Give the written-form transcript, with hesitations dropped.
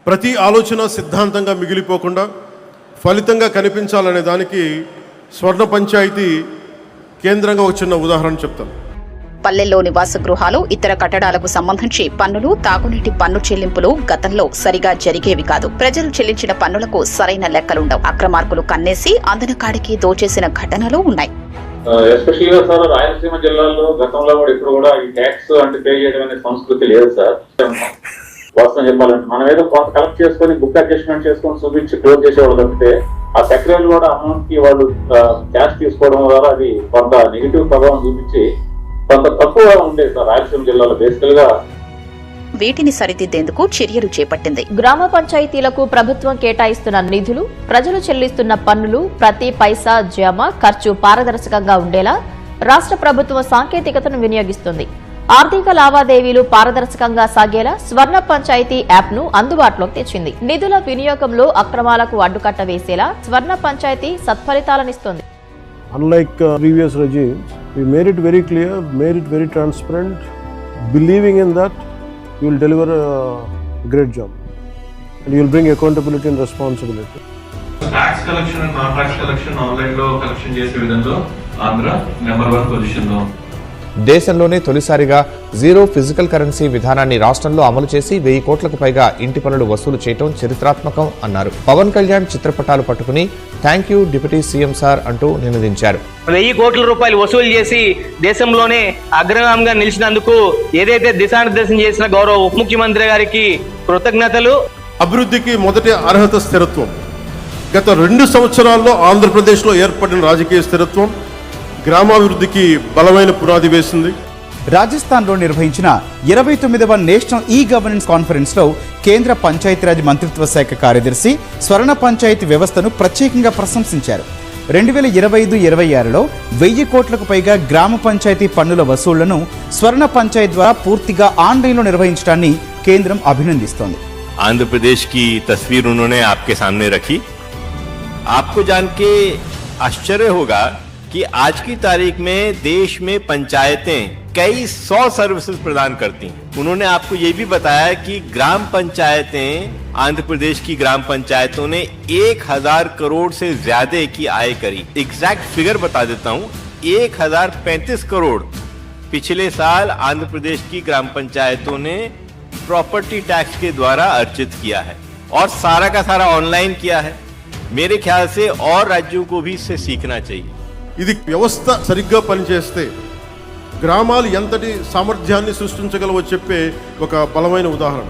ప్రతి ఆలోచన సిద్ధాంతంగా మిగిలిపోకుండా ఫలితంగా కనిపించాలనే దానికి స్వర్ణ పంచాయతీ కేంద్రంగా ఒక చిన్న ఉదాహరణ చెప్తాను. పల్లెల్లో నివాస గృహాలు, ఇతర కట్టడాలకు సంబంధించి పన్నులు, తాగునీటి పన్ను చెల్లింపులు గతంలో సరిగా జరిగేవి కాదు. ప్రజలు చెల్లించిన పన్నులకు సరైన లెక్కలుండవు. అక్రమార్కులు కన్నేసి అందిన కాడికి దోచేసిన ఘటనలు ఉన్నాయి. ఎస్పెషల్గా సార్ రాయలసీమ జిల్లాలో గతంలో కూడా ఇప్పుడు కూడా ఈ ట్యాక్స్ అంటే పే చేయడం అనే సంస్కృతి లేదు సార్. వాస్తవం చెప్పాలంటే మనం ఏదో కొంత కలెక్ట్ చేసుకొని బుక్ అడ్జస్ట్మెంట్ చేసుకొని చూపించి క్లోజ్ చేసేవాళ్ళు తప్పితే ఆ సెక్రటరీ కూడా అమౌంట్ కి వాళ్ళు క్యాష్ తీసుకోవడం ద్వారా అది కొంత నెగిటివ్ ప్రభావం చూపించి కొంత తక్కువగా ఉండేది సార్ రాయలసీమ జిల్లాలో బేసికల్ గా. వీటిని సరిదిద్దేందుకు చర్యలు చేపట్టింది. గ్రామ పంచాయతీలకు ప్రభుత్వం కేటాయిస్తున్న నిధులు, ప్రజలు చెల్లిస్తున్న పన్నులు, ప్రతి పైసా జమ ఖర్చు పారదర్శకంగా ఉండేలా రాష్ట్ర ప్రభుత్వం సాంకేతికతను వినియోగిస్తుంది. ఆర్థిక లావాదేవీలు పారదర్శకంగా సాగేలా స్వర్ణ పంచాయతీ యాప్ ను అందుబాటులోకి తెచ్చింది. నిధుల వినియోగంలో అక్రమాలకు అడ్డుకట్ట వేసేలా స్వర్ణ panchayat సత్ఫలితాలనిస్తుంది. Unlike previous regimes, we made it very clear, made it very transparent, believing in that you will deliver a great job and you will bring accountability and responsibility. Tax collection and non-tax collection online లో collection చేసే విధంగా Andhra number 1 position లో. దేశంలోనే తొలిసారిగా zero physical currency విధానాన్ని రాష్ట్రంలో అమలు చేసి 1000 కోట్లకు పైగా ఇంటి పన్నులు వసూలు చేయడం చరిత్రాత్మకం అన్నారు. పవన్ కళ్యాణ్ చిత్రపటాలు పట్టుకుని thank you deputy CM sir అంటూ నినదించారు. 1000 కోట్ల రూపాయలు వసూలు చేసి దేశంలోనే అగ్రగామిగా నిలిచినందుకు ఏదైతే దిశానిర్దేశం చేసిన గౌరవ ఉప ముఖ్యమంత్రి గారికి కృతజ్ఞతలు. అభివృద్ధికి మొదటి అర్హత స్థిరత్వం. గత 2 సంవత్సరాల్లో ఆంధ్రప్రదేశ్లో ఏర్పడిన రాజకీయ స్థిరత్వం గ్రామాభివృద్ధికి బలమైన పునాది వేసింది. రాజస్థాన్లో నిర్వహించిన 29వ నేషనల్ ఈ గవర్నెన్స్ కాన్ఫరెన్స్లో కేంద్ర పంచాయతీరాజ్ మంత్రిత్వ శాఖ కార్యదర్శి స్వర్ణ పంచాయతీ వ్యవస్థను ప్రత్యేకంగా ప్రశంసించారు. 2025-26లో 1000 కోట్లకు పైగా గ్రామ పంచాయతీ పన్నుల వసూళ్లను స్వర్ణ పంచాయతీ ద్వారా పూర్తిగా ఆన్లైన్లో నిర్వహించడాన్ని కేంద్రం అభినందిస్తోంది. आंध्र की तस्वीर उन्होंने आपके सामने रखी. आपको जान के आश्चर्य होगा कि आज की तारीख में देश में पंचायतें कई 100 सर्विसेज प्रदान करती हैं. उन्होंने आपको ये भी बताया कि ग्राम पंचायतें, आंध्र प्रदेश की ग्राम पंचायतों ने 1000 करोड़ से ज्यादा की आय करी. एग्जैक्ट फिगर बता देता हूँ, 1035 करोड़ पिछले साल आंध्र प्रदेश की ग्राम पंचायतों ने प्रॉपर्टी टैक्स के द्वारा अर्जित किया है और सारा का सारा ऑनलाइन किया है. मेरे ख्याल से और राज्यों को भी इससे सीखना चाहिए. ఇది వ్యవస్థ సరిగ్గా పనిచేస్తే గ్రామాలు ఎంతటి సామర్థ్యాన్ని సృష్టించగలవో చెప్పే ఒక బలమైన ఉదాహరణ.